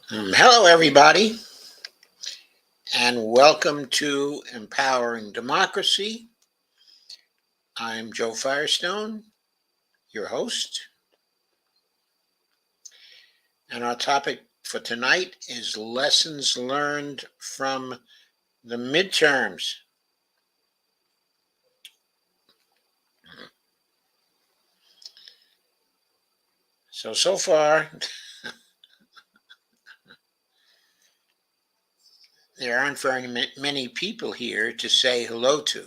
Hello, everybody, and welcome to Empowering Democracy. I'm Joe Firestone, your host, and our topic for tonight is lessons learned from the midterms. So far, there aren't very many people here to say hello to.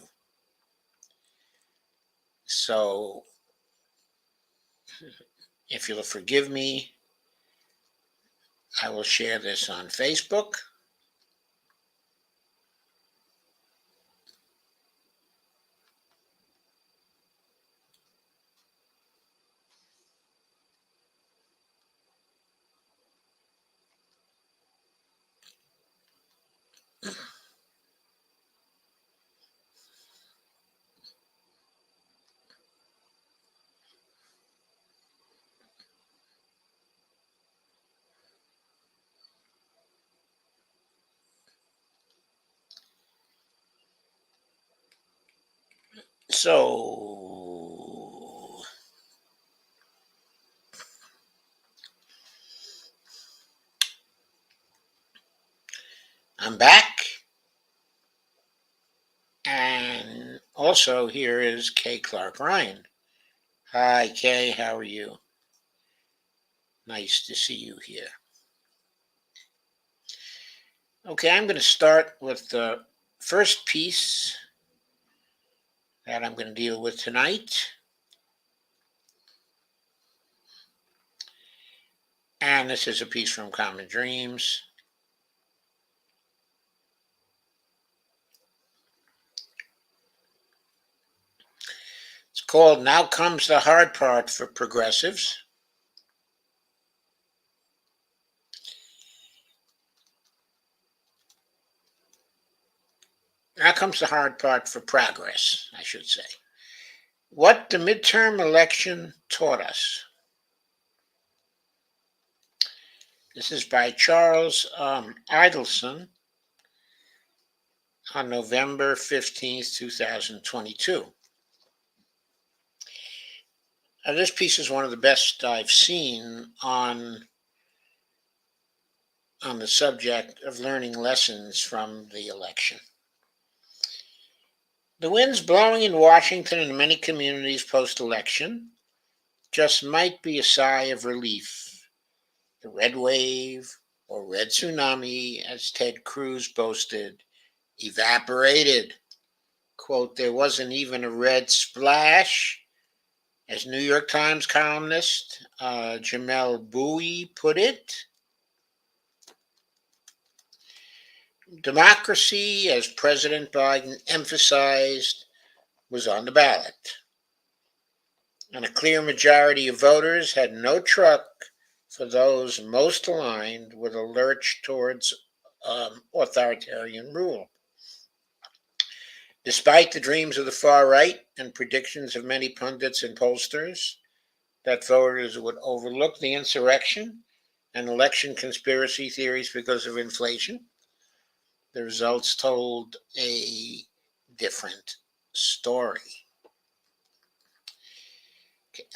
So, if you'll forgive me, I will share this on Facebook. So, I'm back. And also, here is Kay Clark Ryan. Hi, Kay. How are you? Nice to see you here. Okay, I'm going to start with the first piece that I'm going to deal with tonight. And this is a piece from Common Dreams. It's called Now Comes the Hard Part for Progressives. Now comes the hard part for progress, I should say. What the midterm election taught us. This is by Charles Idelson on November 15th, 2022. This piece is one of the best I've seen on the subject of learning lessons from the election. The winds blowing in Washington and many communities post-election just might be a sigh of relief. The red wave, or red tsunami, as Ted Cruz boasted, evaporated. Quote, there wasn't even a red splash, as New York Times columnist Jamel Bowie put it. Democracy, as President Biden emphasized, was on the ballot. And a clear majority of voters had no truck for those most aligned with a lurch towards authoritarian rule. Despite the dreams of the far right and predictions of many pundits and pollsters that voters would overlook the insurrection and election conspiracy theories because of inflation, the results told a different story.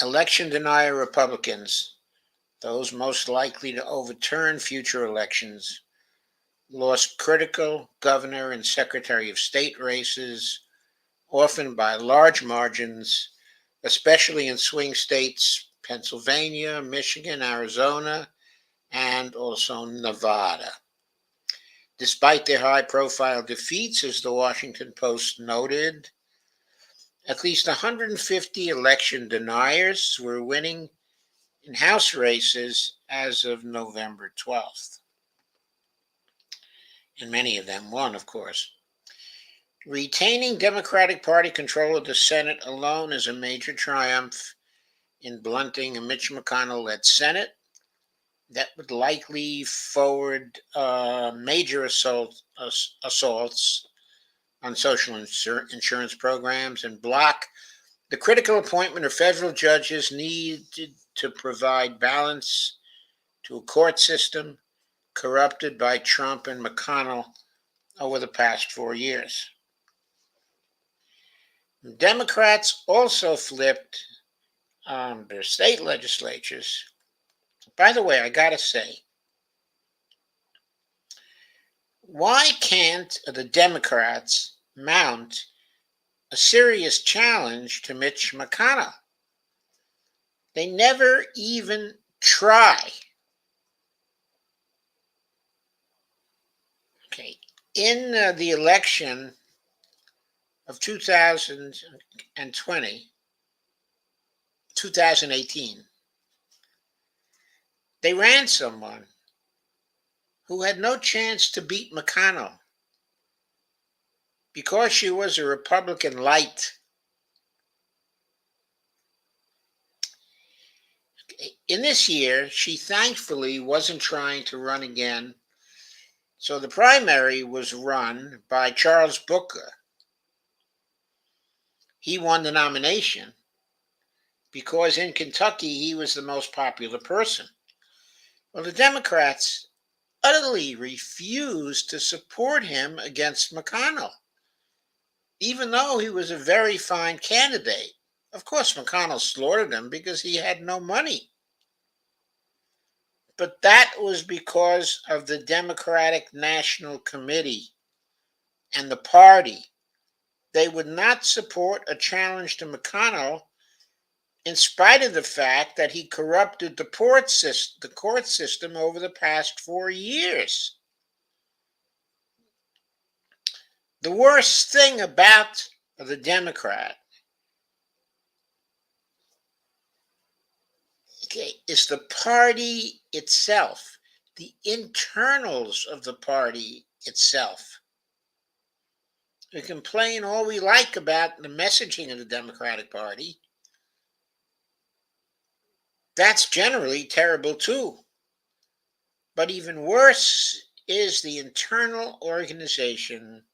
Election denier Republicans, those most likely to overturn future elections, lost critical governor and secretary of state races, often by large margins, especially in swing states Pennsylvania, Michigan, Arizona, and also Nevada. Despite their high profile defeats, as the Washington Post noted, at least 150 election deniers were winning in House races as of November 12th. And many of them won, of course. Retaining Democratic Party control of the Senate alone is a major triumph in blunting a Mitch McConnell-led Senate that would likely forward major assaults on social insurance programs and block the critical appointment of federal judges needed to provide balance to a court system corrupted by Trump and McConnell over the past 4 years. Democrats also flipped their state legislatures. By the way, I gotta say, why can't the Democrats mount a serious challenge to Mitch McConnell? They never even try. Okay, in the election of 2018, they ran someone who had no chance to beat McConnell because she was a Republican light. In this year, she thankfully wasn't trying to run again, so the primary was run by Charles Booker. He won the nomination because in Kentucky he was the most popular person. Well, the Democrats utterly refused to support him against McConnell, even though he was a very fine candidate. Of course, McConnell slaughtered him because he had no money. But that was because of the Democratic National Committee and the party. They would not support a challenge to McConnell in spite of the fact that he corrupted the court system over the past 4 years. The worst thing about the Democrat, is the party itself, the internals of the party itself. We complain all we like about the messaging of the Democratic Party. That's generally terrible too. But even worse is the internal organization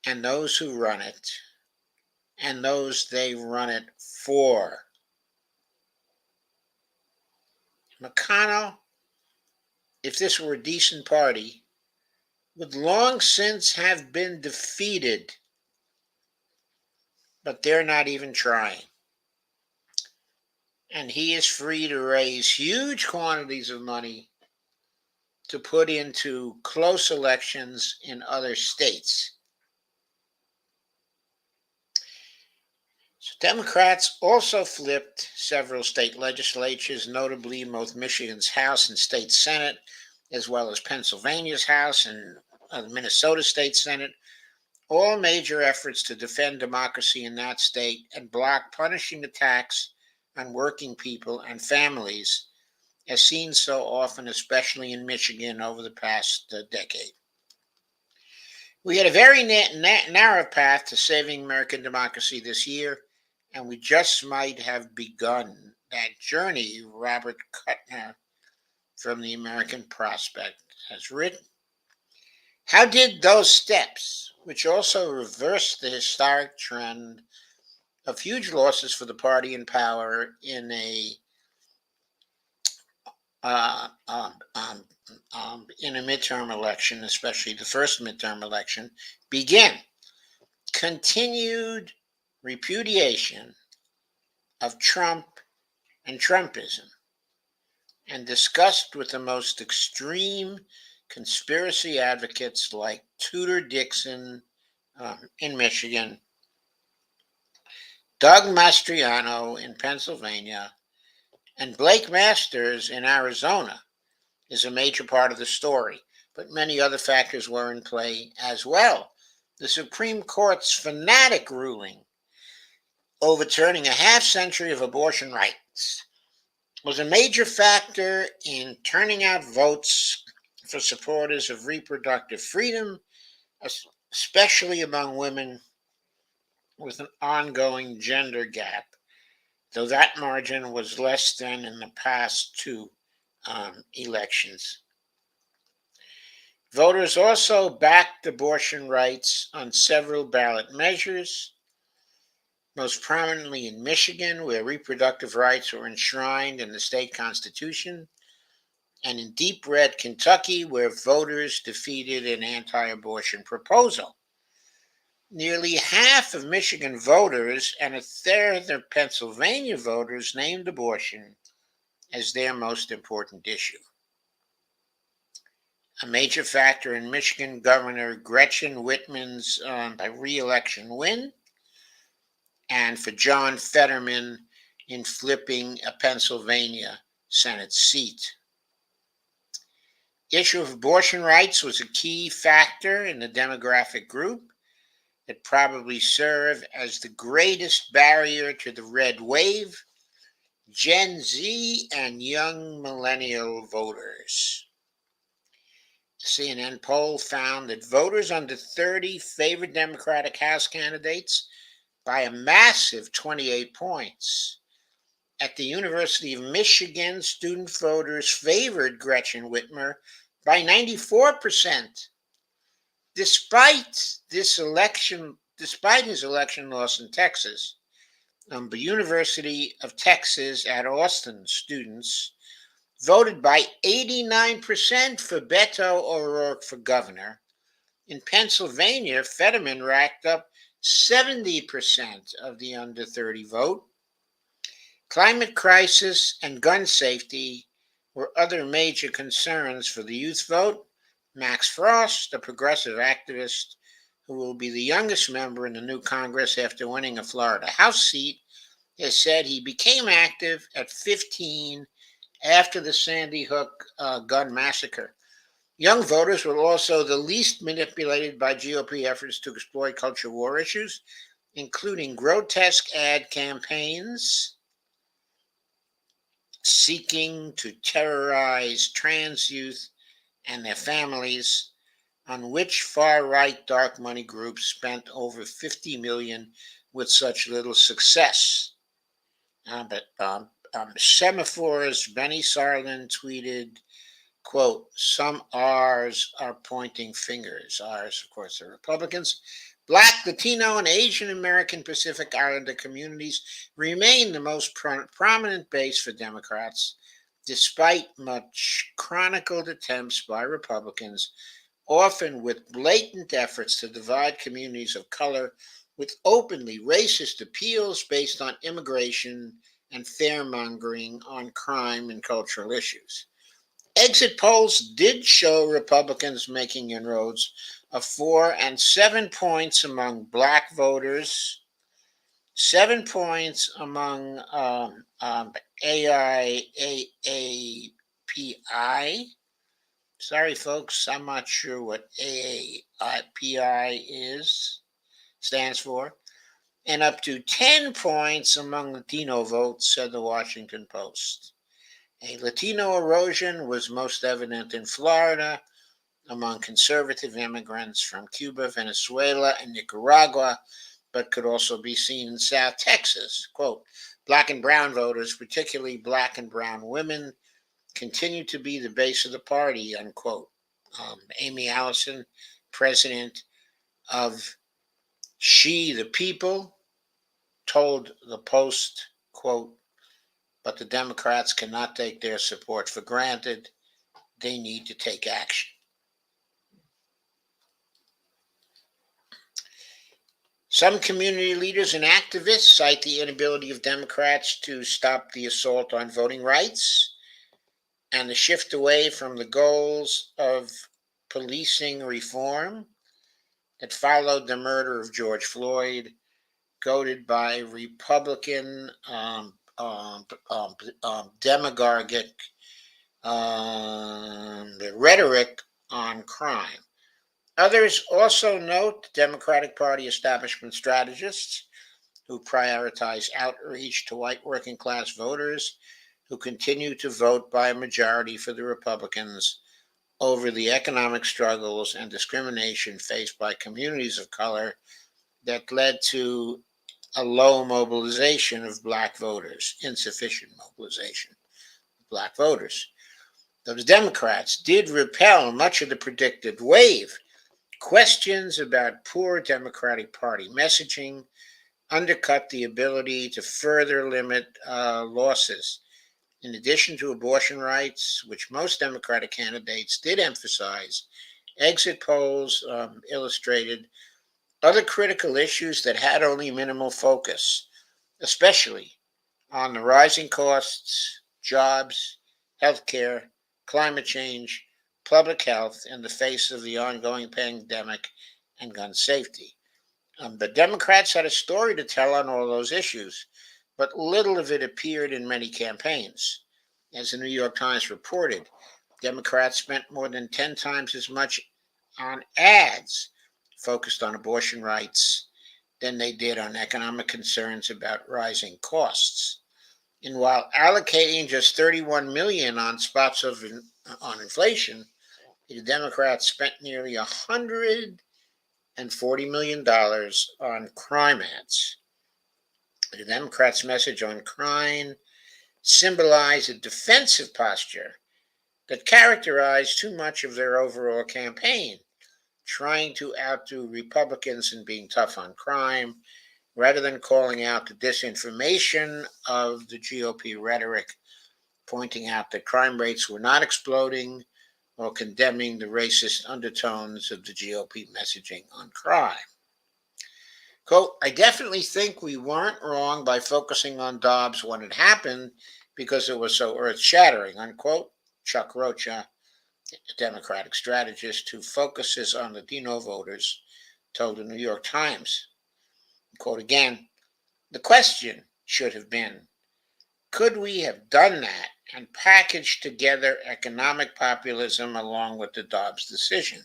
and those who run it and those they run it for. McConnell, if this were a decent party, would long since have been defeated, but they're not even trying. And he is free to raise huge quantities of money to put into close elections in other states. So Democrats also flipped several state legislatures, notably both Michigan's House and State Senate, as well as Pennsylvania's House and the Minnesota State Senate, all major efforts to defend democracy in that state and block punishing attacks on working people and families, as seen so often, especially in Michigan over the past decade. We had a very narrow path to saving American democracy this year, and we just might have begun that journey, Robert Kuttner from the American Prospect has written. How did those steps, which also reversed the historic trend of huge losses for the party in power in a midterm election, especially the first midterm election, begin? Continued repudiation of Trump and Trumpism, and discussed with the most extreme conspiracy advocates like Tudor Dixon in Michigan, Doug Mastriano in Pennsylvania, and Blake Masters in Arizona is a major part of the story, but many other factors were in play as well. The Supreme Court's fanatic ruling overturning a half century of abortion rights was a major factor in turning out votes for supporters of reproductive freedom, especially among women with an ongoing gender gap, though that margin was less than in the past two elections. Voters also backed abortion rights on several ballot measures, most prominently in Michigan, where reproductive rights were enshrined in the state constitution, and in deep red Kentucky, where voters defeated an anti-abortion proposal. Nearly half of Michigan voters and a third of Pennsylvania voters named abortion as their most important issue. A major factor in Michigan Governor Gretchen Whitman's re-election win, and for John Fetterman in flipping a Pennsylvania Senate seat. The issue of abortion rights was a key factor in the demographic group that probably served as the greatest barrier to the red wave, Gen Z, and young millennial voters. A CNN poll found that voters under 30 favored Democratic House candidates by a massive 28 points. At the University of Michigan, student voters favored Gretchen Whitmer by 94%. Despite his election loss in Texas, the University of Texas at Austin students voted by 89% for Beto O'Rourke for governor. In Pennsylvania, Fetterman racked up 70% of the under 30 vote. Climate crisis and gun safety were other major concerns for the youth vote. Max Frost, a progressive activist who will be the youngest member in the new Congress after winning a Florida House seat, has said he became active at 15 after the Sandy Hook gun massacre. Young voters were also the least manipulated by GOP efforts to exploit culture war issues, including grotesque ad campaigns seeking to terrorize trans youth and their families, on which far-right dark money groups spent over $50 million with such little success. Semaphores, Benny Sarlin tweeted, quote, "Some R's are pointing fingers." R's, of course, are Republicans. Black, Latino, and Asian American Pacific Islander communities remain the most prominent base for Democrats, despite much chronicled attempts by Republicans, often with blatant efforts to divide communities of color with openly racist appeals based on immigration and fear-mongering on crime and cultural issues. Exit polls did show Republicans making inroads of 4 and 7 points among Black voters, 7 points among AIPI. Sorry, folks, I'm not sure what AIPI stands for, and up to 10 points among Latino votes, said the Washington Post. A Latino erosion was most evident in Florida among conservative immigrants from Cuba, Venezuela, and Nicaragua, but could also be seen in South Texas. Quote, "Black and brown voters, particularly black and brown women, continue to be the base of the party," unquote. Amy Allison, president of She the People, told the Post, quote, "But the Democrats cannot take their support for granted. They need to take action." Some community leaders and activists cite the inability of Democrats to stop the assault on voting rights and the shift away from the goals of policing reform that followed the murder of George Floyd, goaded by Republican demagogic rhetoric on crime. Others also note the Democratic Party establishment strategists who prioritize outreach to white working class voters who continue to vote by a majority for the Republicans over the economic struggles and discrimination faced by communities of color that led to a low mobilization of Black voters, insufficient mobilization of Black voters. Though the Democrats did repel much of the predicted wave, questions about poor Democratic Party messaging undercut the ability to further limit losses In addition to abortion rights, which most Democratic candidates did emphasize, exit polls illustrated other critical issues that had only minimal focus, especially on the rising costs, jobs, healthcare, climate change, public health in the face of the ongoing pandemic, and gun safety. The Democrats had a story to tell on all those issues, but little of it appeared in many campaigns. As the New York Times reported, Democrats spent more than 10 times as much on ads focused on abortion rights than they did on economic concerns about rising costs. And while allocating just 31 million on spots on inflation, the Democrats spent nearly $140 million on crime ads. The Democrats' message on crime symbolized a defensive posture that characterized too much of their overall campaign, trying to outdo Republicans in being tough on crime, rather than calling out the disinformation of the GOP rhetoric, pointing out that crime rates were not exploding, or condemning the racist undertones of the GOP messaging on crime. Quote, I definitely think we weren't wrong by focusing on Dobbs when it happened because it was so earth shattering, unquote. Chuck Rocha, a Democratic strategist who focuses on Latino voters, told the New York Times. Quote again, the question should have been, could we have done that and packaged together economic populism along with the Dobbs decision?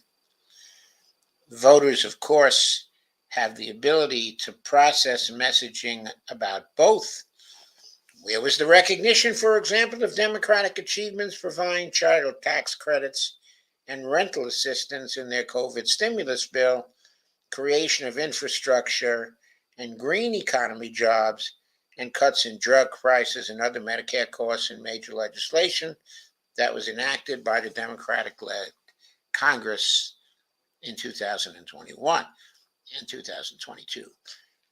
Voters, of course, have the ability to process messaging about both. Where was the recognition, for example, of Democratic achievements providing child tax credits and rental assistance in their COVID stimulus bill, creation of infrastructure and green economy jobs, and cuts in drug prices and other Medicare costs in major legislation that was enacted by the Democratic-led Congress in 2021 and 2022?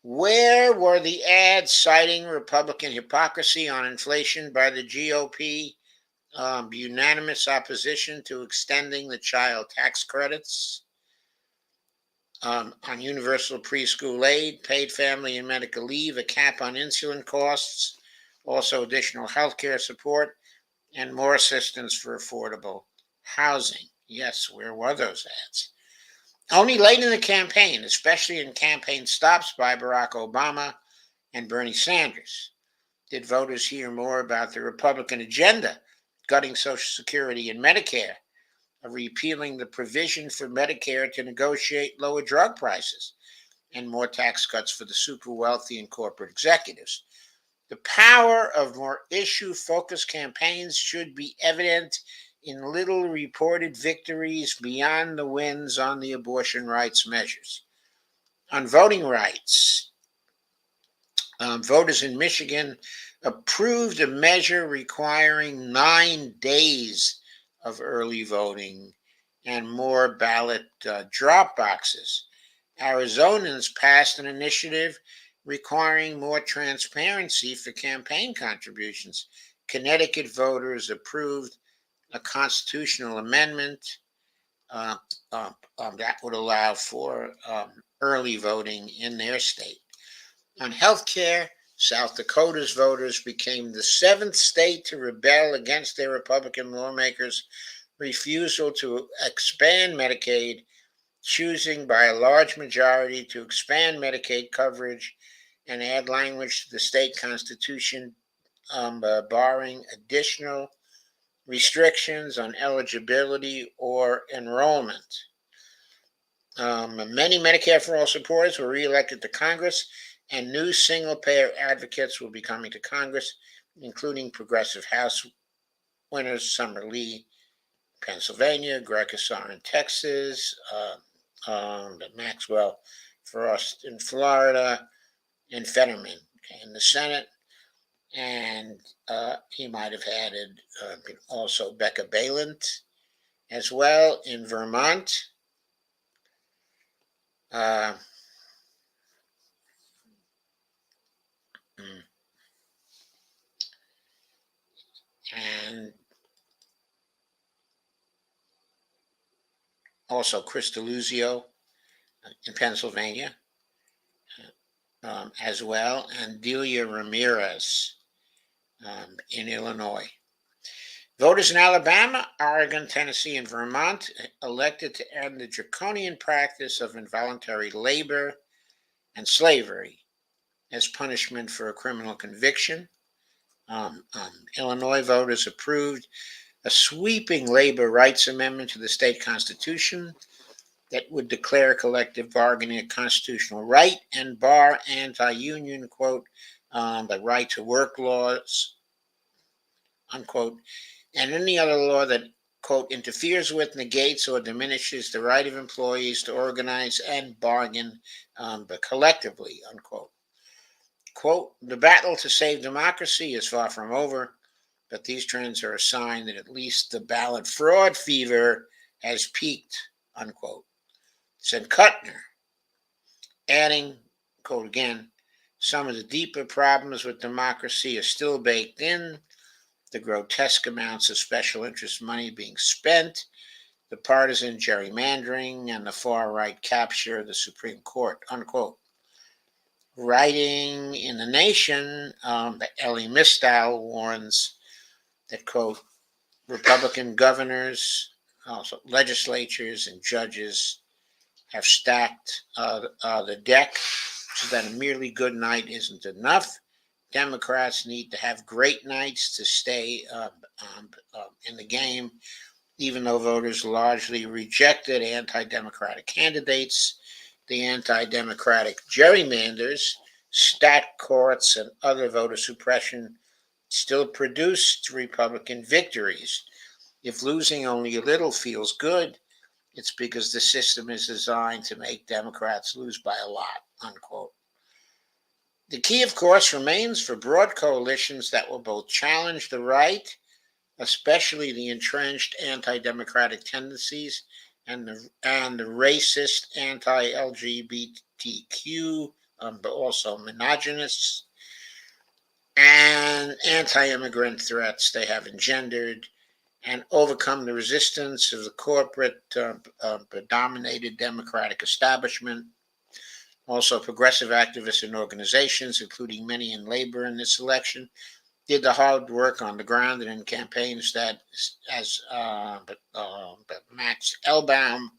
Where were the ads citing Republican hypocrisy on inflation by the GOP unanimous opposition to extending the child tax credits, on universal preschool aid, paid family and medical leave, a cap on insulin costs, also additional health care support, and more assistance for affordable housing? Yes, where were those ads? Only late in the campaign, especially in campaign stops by Barack Obama and Bernie Sanders, did voters hear more about the Republican agenda, gutting Social Security and Medicare, of repealing the provision for Medicare to negotiate lower drug prices, and more tax cuts for the super wealthy and corporate executives. The power of more issue-focused campaigns should be evident in little reported victories beyond the wins on the abortion rights measures. On voting rights, voters in Michigan approved a measure requiring 9 days of early voting and more ballot drop boxes. Arizonans passed an initiative requiring more transparency for campaign contributions. Connecticut voters approved a constitutional amendment uh, that would allow for early voting in their state. On health care, South Dakota's voters became the 7th state to rebel against their Republican lawmakers' refusal to expand Medicaid, choosing by a large majority to expand Medicaid coverage and add language to the state constitution barring additional restrictions on eligibility or enrollment. Many Medicare for All supporters were reelected to Congress, and new single-payer advocates will be coming to Congress, including progressive House winners Summer Lee, Pennsylvania, Greg Casar in Texas, Maxwell Frost in Florida, and Fetterman in the Senate. And he might have added also Becca Balint as well in Vermont. Uh, and also Chris Deluzio in Pennsylvania as well, and Delia Ramirez in Illinois. Voters in Alabama, Oregon, Tennessee, and Vermont elected to end the draconian practice of involuntary labor and slavery as punishment for a criminal conviction. Illinois voters approved a sweeping labor rights amendment to the state constitution that would declare collective bargaining a constitutional right and bar anti-union, quote, the right to work laws, unquote, and any other law that, quote, interferes with, negates, or diminishes the right of employees to organize and bargain but collectively, unquote. Quote, the battle to save democracy is far from over, but these trends are a sign that at least the ballot fraud fever has peaked, unquote, said Kuttner, adding, quote again, some of the deeper problems with democracy are still baked in, the grotesque amounts of special interest money being spent, the partisan gerrymandering, and the far-right capture of the Supreme Court, unquote. Writing in The Nation, Ellie Mistal warns that, quote, Republican governors, also legislatures, and judges have stacked the deck so that a merely good night isn't enough. Democrats need to have great nights to stay in the game, even though voters largely rejected anti-democratic candidates. The anti-democratic gerrymanders, stat courts, and other voter suppression still produced Republican victories. If losing only a little feels good, it's because the system is designed to make Democrats lose by a lot, unquote. The key, of course, remains for broad coalitions that will both challenge the right, especially the entrenched anti-democratic tendencies and the racist anti-LGBTQ, but also misogynist and anti-immigrant threats they have engendered, and overcome the resistance of the corporate dominated Democratic establishment. Also, progressive activists and organizations, including many in labor in this election, did the hard work on the ground and in campaigns that, as Max Elbaum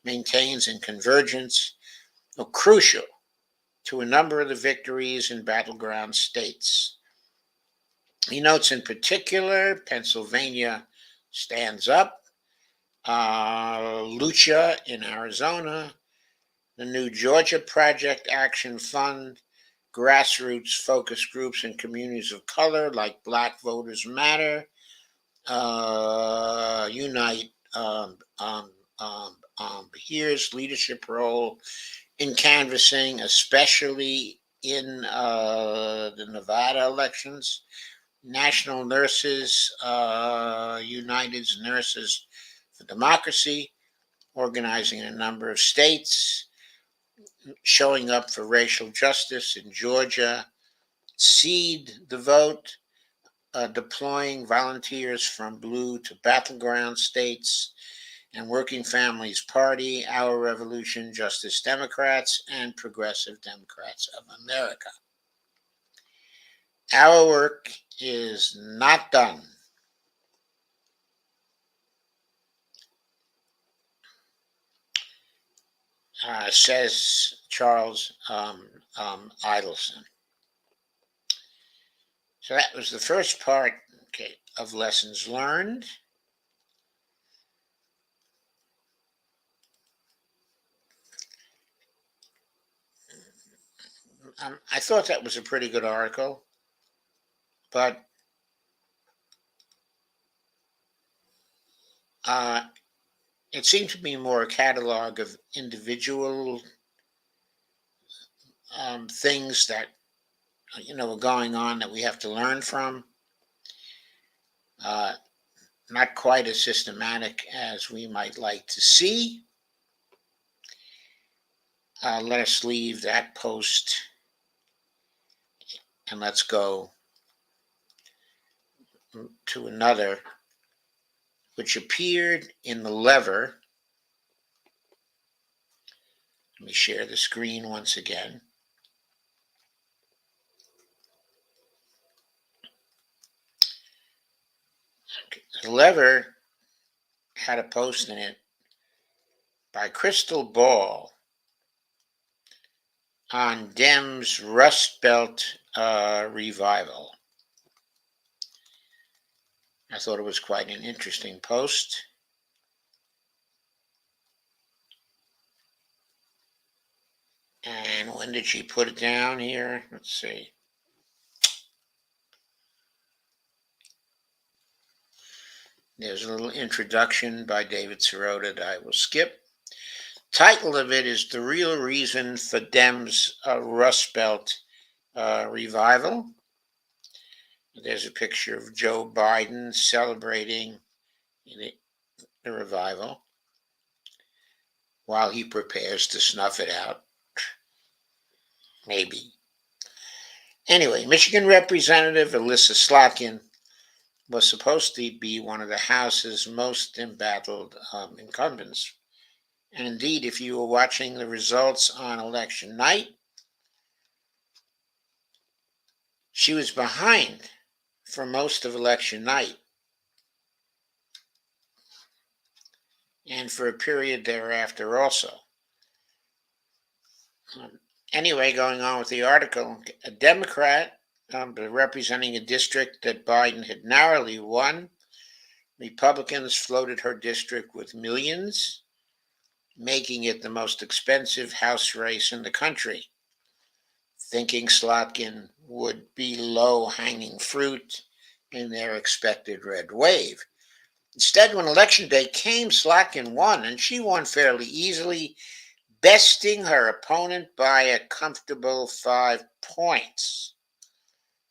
maintains in Convergence, are crucial to a number of the victories in battleground states. He notes in particular Pennsylvania stands up, Lucha in Arizona, the new Georgia Project Action Fund, grassroots focus groups in communities of color like Black Voters Matter, Unite Here's leadership role in canvassing, especially in the Nevada elections. National Nurses, United's Nurses for Democracy, organizing in a number of states, showing up for racial justice in Georgia, Seed the Vote, deploying volunteers from blue to battleground states, and Working Families Party, Our Revolution, Justice Democrats, and Progressive Democrats of America. Our work is not done. Says Charles Idelson. So that was the first part, okay, of lessons learned. I thought that was a pretty good article, but it seemed to be more a catalog of individual things that are going on that we have to learn from. Not quite as systematic as we might like to see. Let us leave that post and let's go to another, which appeared in the lever. Let me share the screen once again. The lever had a post in it by Crystal Ball on Dems Rust Belt revival. I thought it was quite an interesting post. And when did she put it down here? Let's see. There's a little introduction by David Sirota that I will skip. Title of it is The Real Reason for Dems Rust Belt Revival. There's a picture of Joe Biden celebrating the revival while he prepares to snuff it out. Maybe. Anyway, Michigan Representative Alyssa Slotkin was supposed to be one of the House's most embattled incumbents. And indeed, if you were watching the results on election night, she was behind for most of election night and for a period thereafter also. Anyway, going on with the article, a Democrat representing a district that Biden had narrowly won, Republicans floated her district with millions, making it the most expensive House race in the country, thinking Slotkin would be low-hanging fruit in their expected red wave. Instead, when election day came, Slotkin won, and she won fairly easily, besting her opponent by a comfortable 5 points.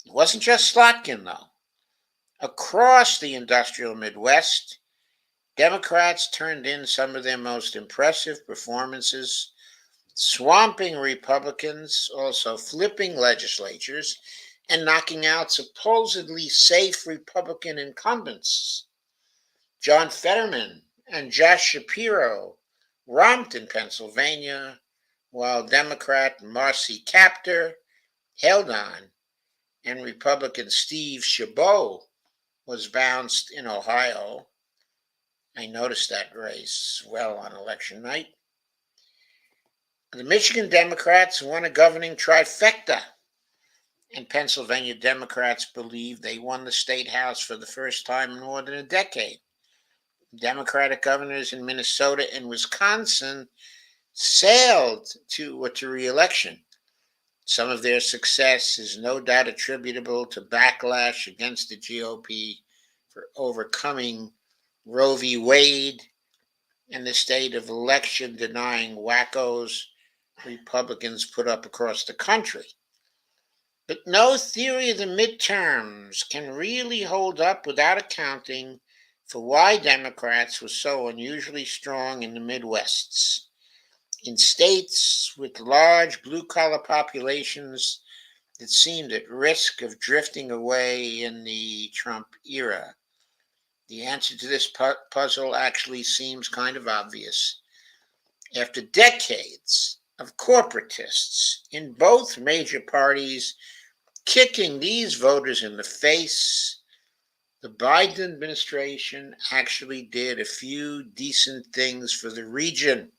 It wasn't just Slotkin, though. Across the industrial Midwest, Democrats turned in some of their most impressive performances, swamping Republicans, also flipping legislatures, and knocking out supposedly safe Republican incumbents. John Fetterman and Josh Shapiro romped in Pennsylvania, while Democrat Marcy Kaptur held on, and Republican Steve Chabot was bounced in Ohio. I noticed that race well on election night. The Michigan Democrats won a governing trifecta, and Pennsylvania Democrats believe they won the state house for the first time in more than a decade. Democratic governors in Minnesota and Wisconsin sailed to re-election. Some of their success is no doubt attributable to backlash against the GOP for overcoming Roe v. Wade and the state of election-denying wackos Republicans put up across the country. But no theory of the midterms can really hold up without accounting for why Democrats were so unusually strong in the Midwests. In states with large blue-collar populations that seemed at risk of drifting away in the Trump era. The answer to this puzzle actually seems kind of obvious. After decades of corporatists in both major parties kicking these voters in the face, the Biden administration actually did a few decent things for the region.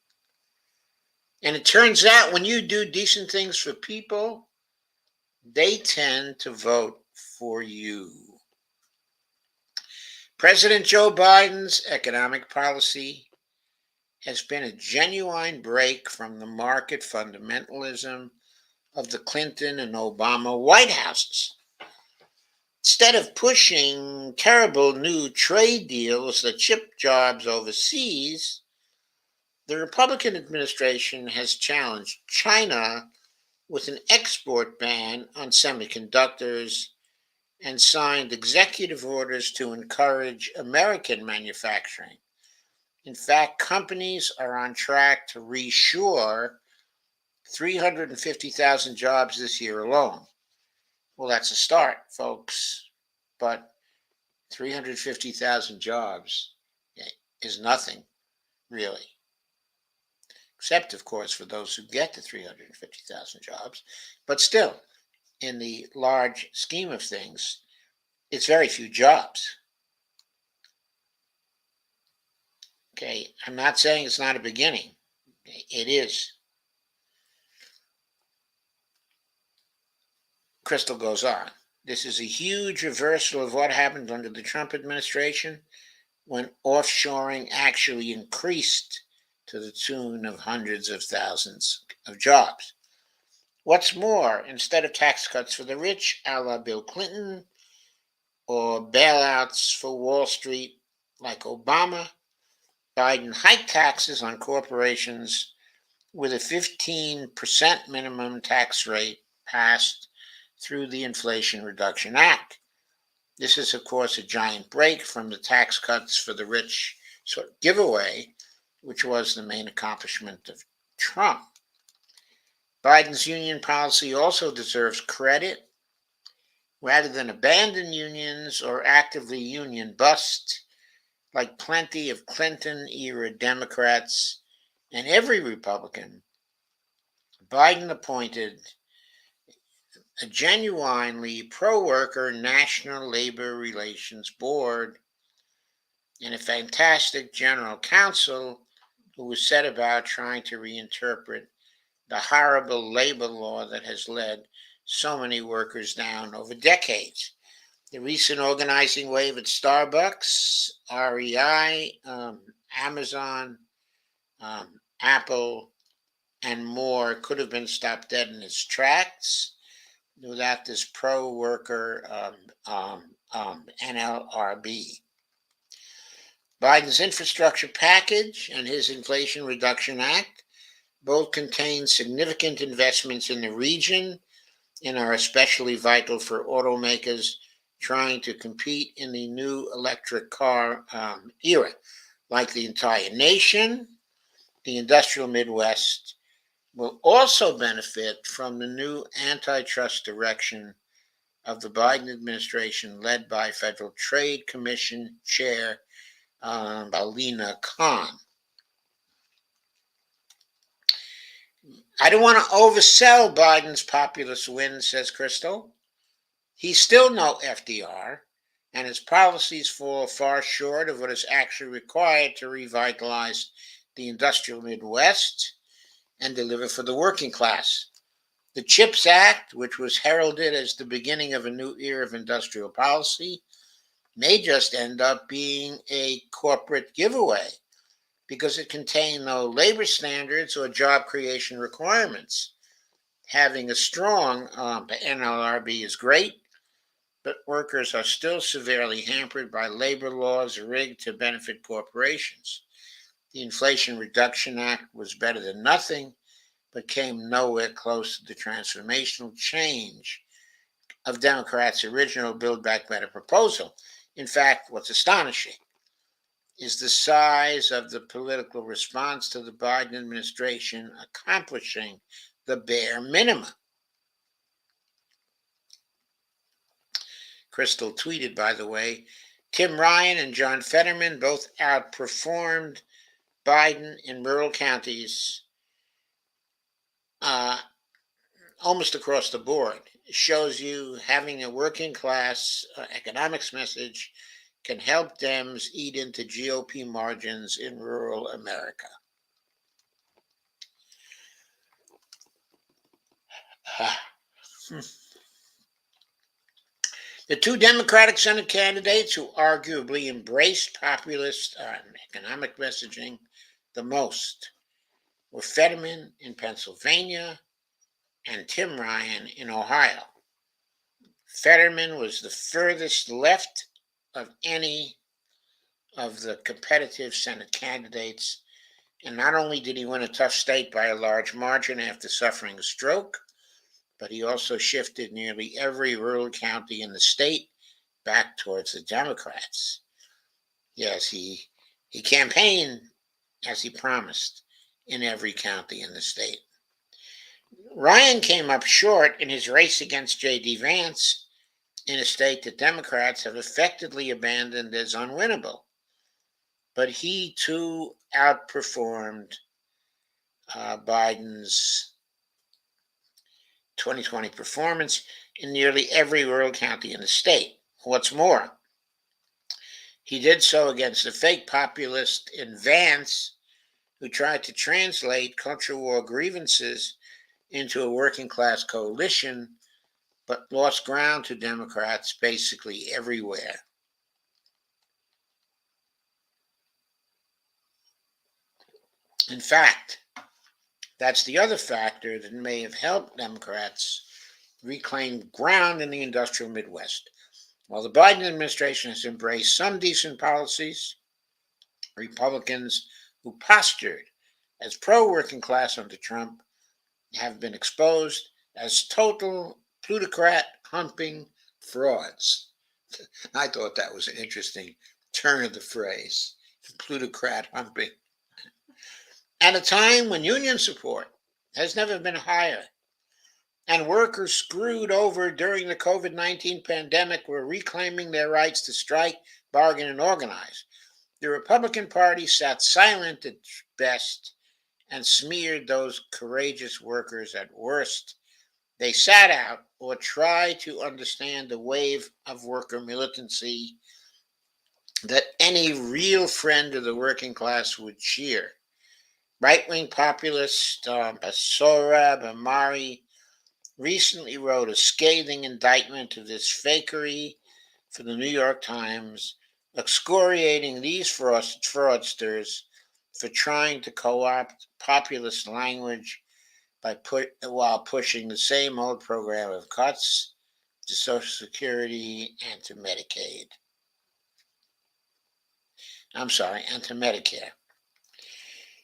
And it turns out when you do decent things for people, they tend to vote for you. President Joe Biden's economic policy has been a genuine break from the market fundamentalism of the Clinton and Obama White Houses. Instead of pushing terrible new trade deals that ship jobs overseas, the Republican administration has challenged China with an export ban on semiconductors and signed executive orders to encourage American manufacturing. In fact, companies are on track to reshore 350,000 jobs this year alone. Well, that's a start, folks. But 350,000 jobs is nothing, really. Except, of course, for those who get the 350,000 jobs. But still, in the large scheme of things, it's very few jobs. Okay, I'm not saying it's not a beginning. It is. Crystal goes on. This is a huge reversal of what happened under the Trump administration when offshoring actually increased to the tune of hundreds of thousands of jobs. What's more, instead of tax cuts for the rich, a la Bill Clinton, or bailouts for Wall Street like Obama, Biden hiked taxes on corporations with a 15% minimum tax rate passed through the Inflation Reduction Act. This is, of course, a giant break from the tax cuts for the rich sort of giveaway, which was the main accomplishment of Trump. Biden's union policy also deserves credit. Rather than abandon unions or actively union bust, like plenty of Clinton-era Democrats and every Republican, Biden appointed a genuinely pro-worker National Labor Relations Board and a fantastic general counsel who was set about trying to reinterpret the horrible labor law that has led so many workers down over decades. The recent organizing wave at Starbucks, REI, Amazon, Apple, and more could have been stopped dead in its tracks without this pro-worker NLRB. Biden's infrastructure package and his Inflation Reduction Act both contain significant investments in the region and are especially vital for automakers trying to compete in the new electric car era. Like the entire nation, the industrial Midwest will also benefit from the new antitrust direction of the Biden administration led by Federal Trade Commission Chair Alina Khan. I don't want to oversell Biden's populist win, says Crystal. He's still no FDR, and his policies fall far short of what is actually required to revitalize the industrial Midwest and deliver for the working class. The CHIPS Act, which was heralded as the beginning of a new era of industrial policy, may just end up being a corporate giveaway because it contained no labor standards or job creation requirements. Having a strong NLRB is great, but workers are still severely hampered by labor laws rigged to benefit corporations. The Inflation Reduction Act was better than nothing, but came nowhere close to the transformational change of Democrats' original Build Back Better proposal. In fact, what's astonishing is the size of the political response to the Biden administration accomplishing the bare minimum. Crystal tweeted, by the way, Tim Ryan and John Fetterman both outperformed Biden in rural counties almost across the board. It shows you having a working class economics message can help Dems eat into GOP margins in rural America. The two Democratic Senate candidates who arguably embraced populist economic messaging the most were Fetterman in Pennsylvania and Tim Ryan in Ohio. Fetterman was the furthest left of any of the competitive Senate candidates, and not only did he win a tough state by a large margin after suffering a stroke, but he also shifted nearly every rural county in the state back towards the Democrats. Yes, he campaigned as he promised in every county in the state. Ryan came up short in his race against J.D. Vance, in a state that Democrats have effectively abandoned as unwinnable. But he too outperformed Biden's 2020 performance in nearly every rural county in the state. What's more, he did so against a fake populist in Vance who tried to translate culture war grievances into a working class coalition, but lost ground to Democrats basically everywhere. In fact, that's the other factor that may have helped Democrats reclaim ground in the industrial Midwest. While the Biden administration has embraced some decent policies, Republicans who postured as pro working class under Trump have been exposed as total plutocrat humping frauds. I thought that was an interesting turn of the phrase, plutocrat humping. At a time when union support has never been higher and workers screwed over during the COVID-19 pandemic were reclaiming their rights to strike, bargain, and organize, the Republican Party sat silent at best and smeared those courageous workers at worst. They sat out or tried to understand the wave of worker militancy that any real friend of the working class would cheer. Right-wing populist Sohrab Ahmari recently wrote a scathing indictment of this fakery for the New York Times, excoriating these fraudsters for trying to co-opt populist language while pushing the same old program of cuts to Social Security and to Medicaid. And to Medicare.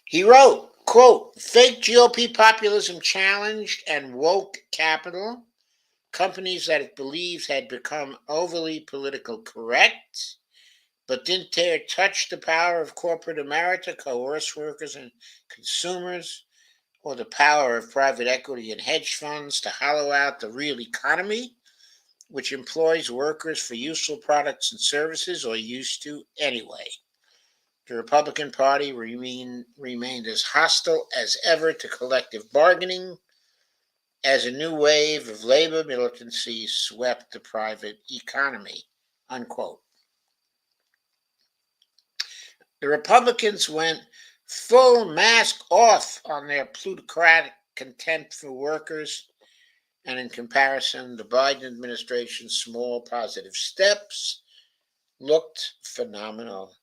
He wrote, quote, fake GOP populism challenged and woke capital, companies that it believes had become overly political correct, but didn't dare touch the power of corporate America, coerce workers and consumers, or the power of private equity and hedge funds to hollow out the real economy, which employs workers for useful products and services, or used to anyway. The Republican Party remained as hostile as ever to collective bargaining as a new wave of labor militancy swept the private economy, unquote. The Republicans went full mask off on their plutocratic contempt for workers, and in comparison, the Biden administration's small positive steps looked phenomenal.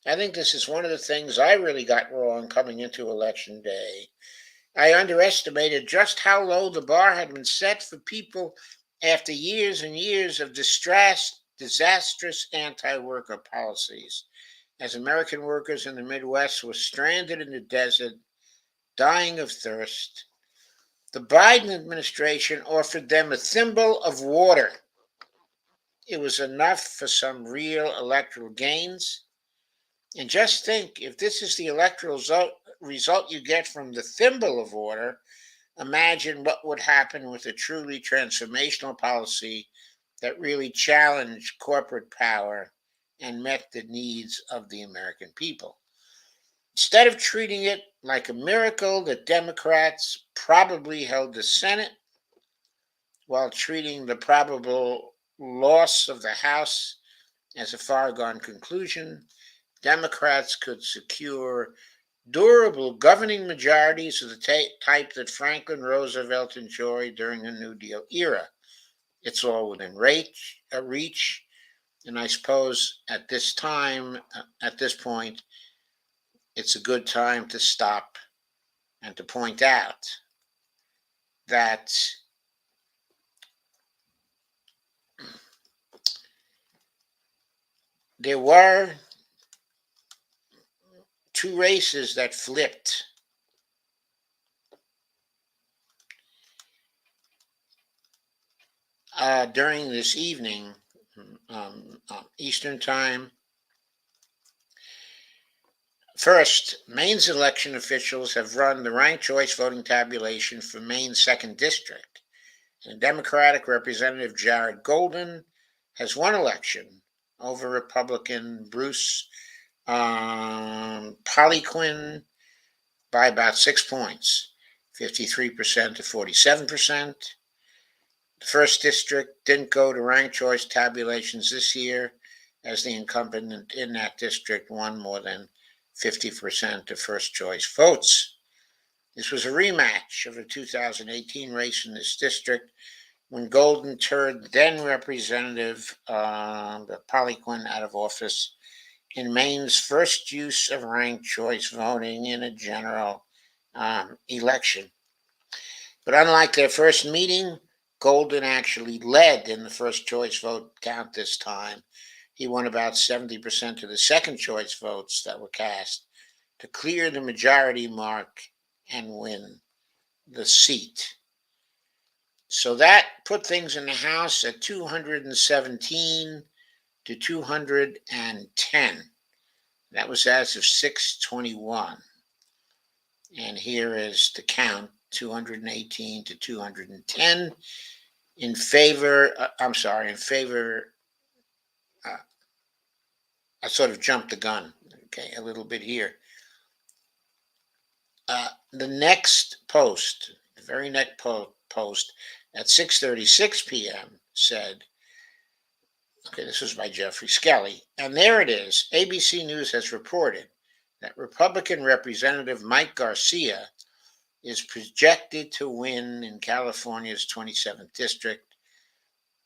I think this is one of the things I really got wrong coming into Election Day. I underestimated just how low the bar had been set for people after years and years of disastrous anti-worker policies, as American workers in the Midwest were stranded in the desert, dying of thirst. The Biden administration offered them a thimble of water. It was enough for some real electoral gains. And just think, if this is the electoral result you get from the thimble of water, imagine what would happen with a truly transformational policy that really challenged corporate power and met the needs of the American people. Instead of treating it like a miracle that Democrats probably held the Senate, while treating the probable loss of the House as a foregone conclusion, Democrats could secure durable governing majorities of the type that Franklin Roosevelt enjoyed during the New Deal era. It's all within reach, and I suppose at this point, it's a good time to stop and to point out that there were two races that flipped during this evening, Eastern Time. First, Maine's election officials have run the ranked choice voting tabulation for Maine's 2nd District. And Democratic Representative Jared Golden has won election over Republican Bruce Poliquin by about 6 points, 53% to 47%. The first district didn't go to ranked choice tabulations this year, as the incumbent in that district won more than 50% of first choice votes. This was a rematch of the 2018 race in this district when Golden turned then Representative Poliquin out of office in Maine's first use of ranked choice voting in a general election. But unlike their first meeting, Golden actually led in the first choice vote count this time. He won about 70% of the second choice votes that were cast to clear the majority mark and win the seat. So that put things in the House at 217 to 210. That was as of 6/21. And here is the count: 218 to 210 in favor. I sort of jumped the gun, okay, a little bit here. The next post, the very next post at 6:36 p.m. said, okay, this was by Jeffrey Skelly, and there it is. ABC News has reported that Republican Representative Mike Garcia is projected to win in California's 27th district,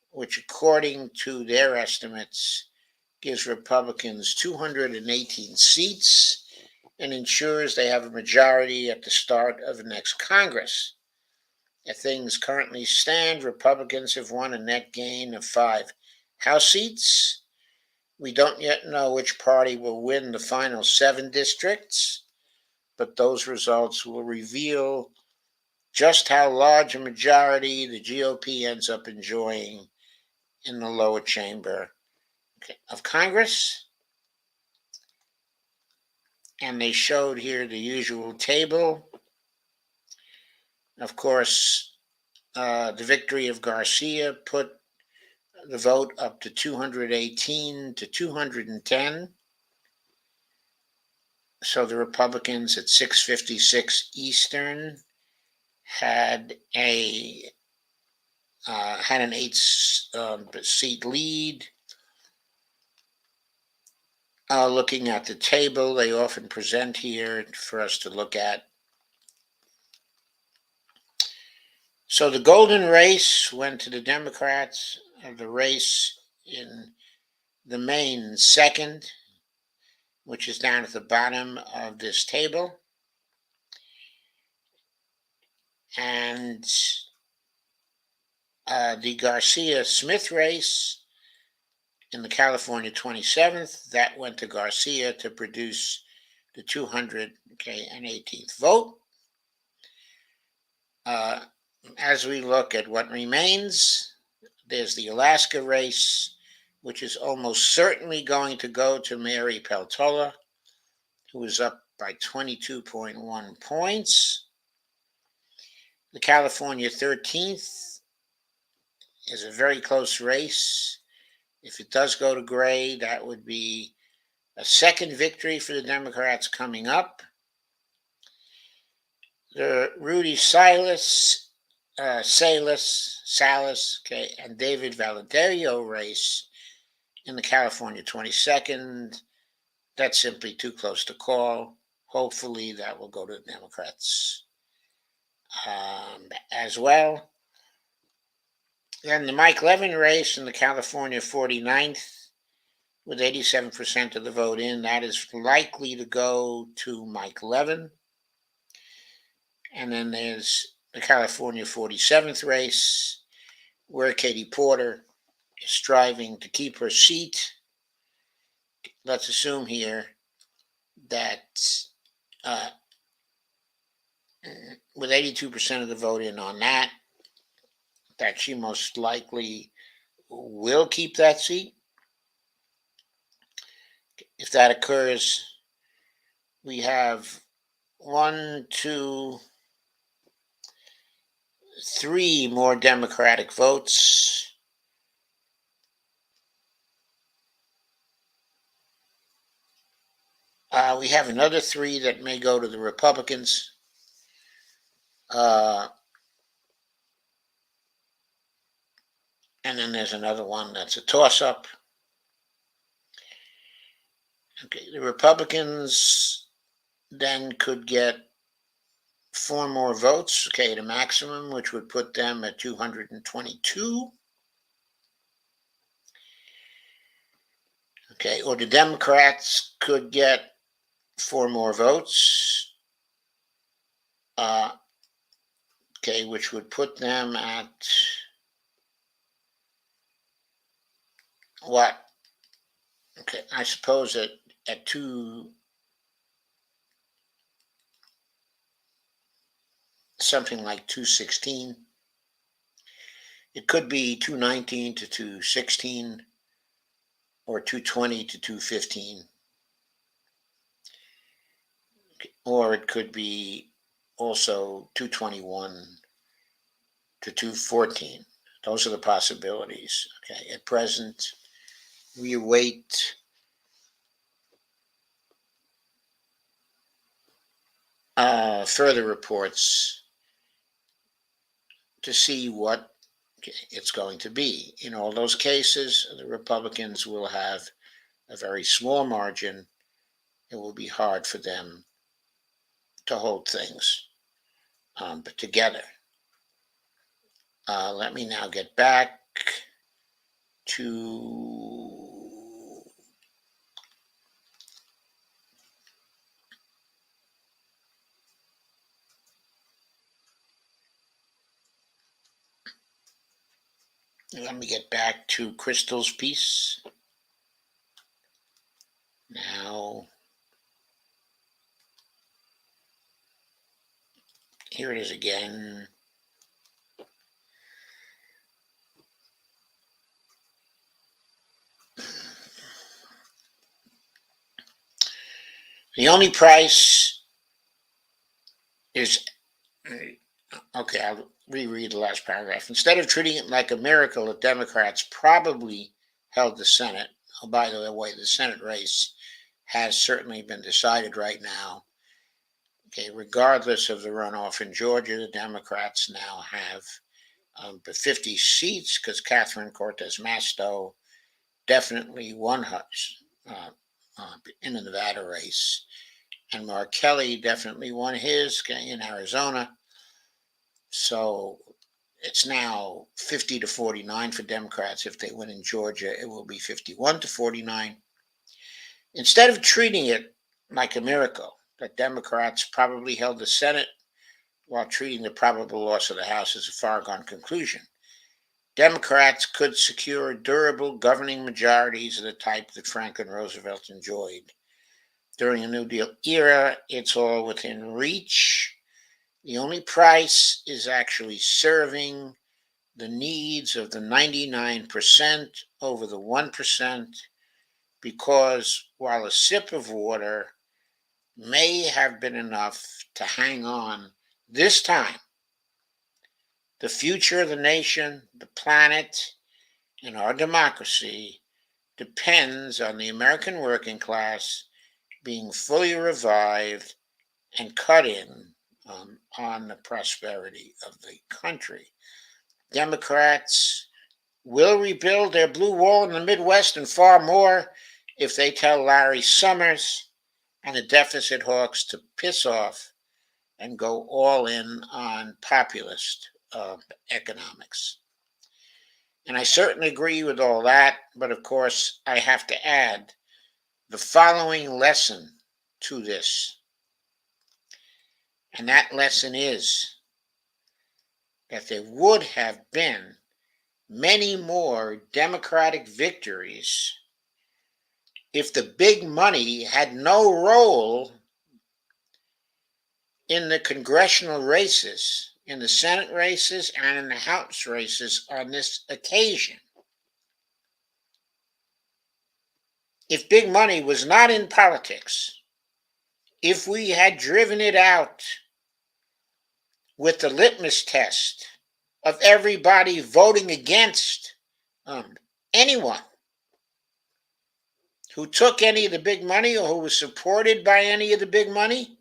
which, according to their estimates, gives Republicans 218 seats and ensures they have a majority at the start of the next Congress. As things currently stand, Republicans have won a net gain of 5 House seats. We don't yet know which party will win the final 7 districts, but those results will reveal just how large a majority the GOP ends up enjoying in the lower chamber of Congress. And they showed here the usual table. Of course, the victory of Garcia put the vote up to 218 to 210. So the Republicans at 6:56 Eastern had an 8-seat lead. Looking at the table they often present here for us to look at. So the golden race went to the Democrats. The race in the Maine second, which is down at the bottom of this table. And the Garcia-Smith race in the California 27th, that went to Garcia to produce the 218th vote. As we look at what remains, there's the Alaska race, which is almost certainly going to go to Mary Peltola, who is up by 22.1 points. The California 13th is a very close race. If it does go to Gray, that would be a second victory for the Democrats coming up. The Rudy Salas, and David Valadero race in the California 22nd, that's simply too close to call. Hopefully that will go to the Democrats as well. Then the Mike Levin race in the California 49th, with 87% of the vote in, that is likely to go to Mike Levin. And then there's the California 47th race, where Katie Porter is striving to keep her seat. Let's assume here that with 82% of the vote in on that she most likely will keep that seat. If that occurs, we have 1, 2, 3 more Democratic votes. We have another three that may go to the Republicans. And then there's another one that's a toss-up. Okay, the Republicans then could get four more votes, okay, the maximum, which would put them at 222. Okay, or the Democrats could get four more votes, okay, which would put them at what? Okay, I suppose at something like 216. It could be 219 to 216 or 220 to 215. Or it could be also 221 to 214. Those are the possibilities. Okay, at present, we await further reports to see what it's going to be. In all those cases, the Republicans will have a very small margin. It will be hard for them to hold things together. Let me now get back to Crystal's piece. Now, here it is again. The only price is, okay, I'll reread the last paragraph. Instead of treating it like a miracle that Democrats probably held the Senate, oh, by the way, the Senate race has certainly been decided right now. Okay, regardless of the runoff in Georgia, the Democrats now have 50 seats because Catherine Cortez Masto definitely won hers in the Nevada race. And Mark Kelly definitely won his in Arizona. So it's now 50 to 49 for Democrats. If they win in Georgia, it will be 51 to 49. Instead of treating it like a miracle that Democrats probably held the Senate while treating the probable loss of the House as a foregone conclusion, Democrats could secure durable governing majorities of the type that Franklin Roosevelt enjoyed. During the New Deal era, it's all within reach. The only price is actually serving the needs of the 99% over the 1%, because while a sip of water may have been enough to hang on this time, the future of the nation, the planet, and our democracy depends on the American working class being fully revived and cut in on the prosperity of the country. Democrats will rebuild their blue wall in the Midwest and far more if they tell Larry Summers and the deficit hawks to piss off and go all in on populist economics. And I certainly agree with all that, but of course, I have to add the following lesson to this. And that lesson is that there would have been many more Democratic victories if the big money had no role in the congressional races, in the Senate races, and in the House races on this occasion. If big money was not in politics, if we had driven it out with the litmus test of everybody voting against anyone who took any of the big money or who was supported by any of the big money,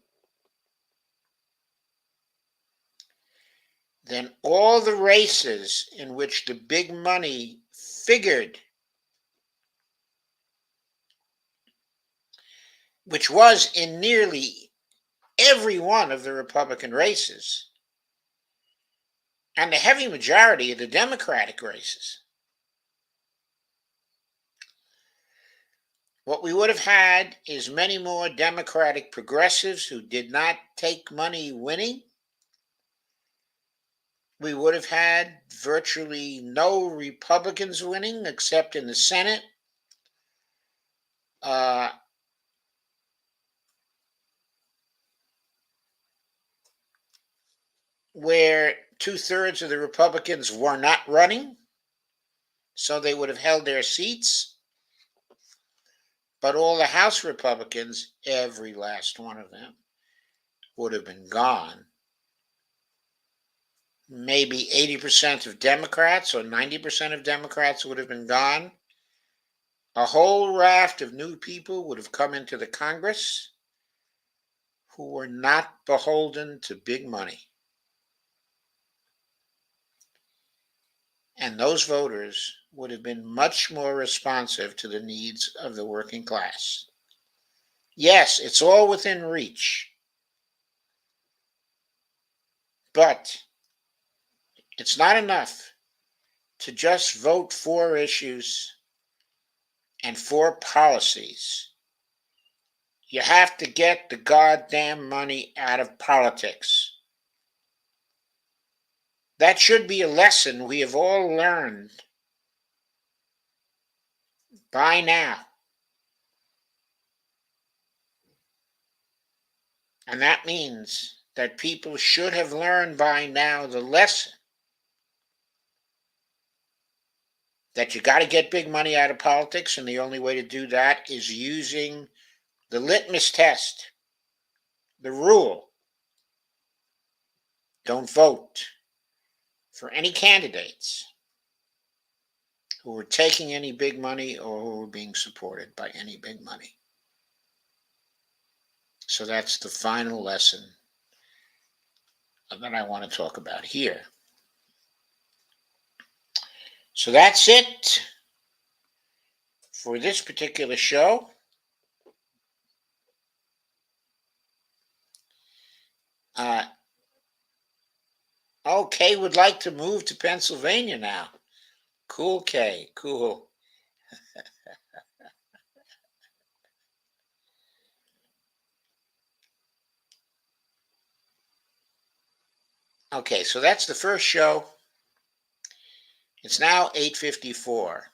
then all the races in which the big money figured, which was in nearly every one of the Republican races, and the heavy majority of the Democratic races, what we would have had is many more Democratic progressives who did not take money winning. We would have had virtually no Republicans winning except in the Senate. Uh, where 2/3 of the Republicans were not running, so they would have held their seats. But all the House Republicans, every last one of them, would have been gone. Maybe 80% of Democrats or 90% of Democrats would have been gone. A whole raft of new people would have come into the Congress who were not beholden to big money. And those voters would have been much more responsive to the needs of the working class. Yes, it's all within reach, but it's not enough to just vote for issues and for policies. You have to get the goddamn money out of politics. That should be a lesson we have all learned by now. And that means that people should have learned by now the lesson that you got to get big money out of politics, and the only way to do that is using the litmus test, the rule. Don't vote for any candidates who were taking any big money or who were being supported by any big money. So that's the final lesson that I want to talk about here. So that's it for this particular show. Kay would like to move to Pennsylvania now. Cool, Kay. Cool. Okay, so that's the first show. It's now 8:54.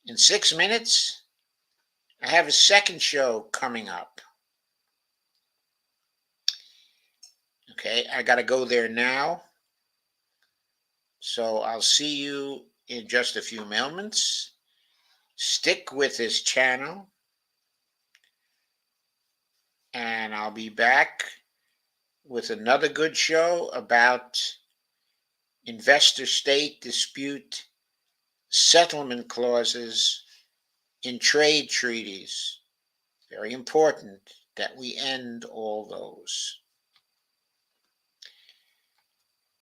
In 6 minutes, I have a second show coming up. Okay, I got to go there now. So I'll see you in just a few moments. Stick with this channel, and I'll be back with another good show about investor state dispute settlement clauses in trade treaties. Very important that we end all those.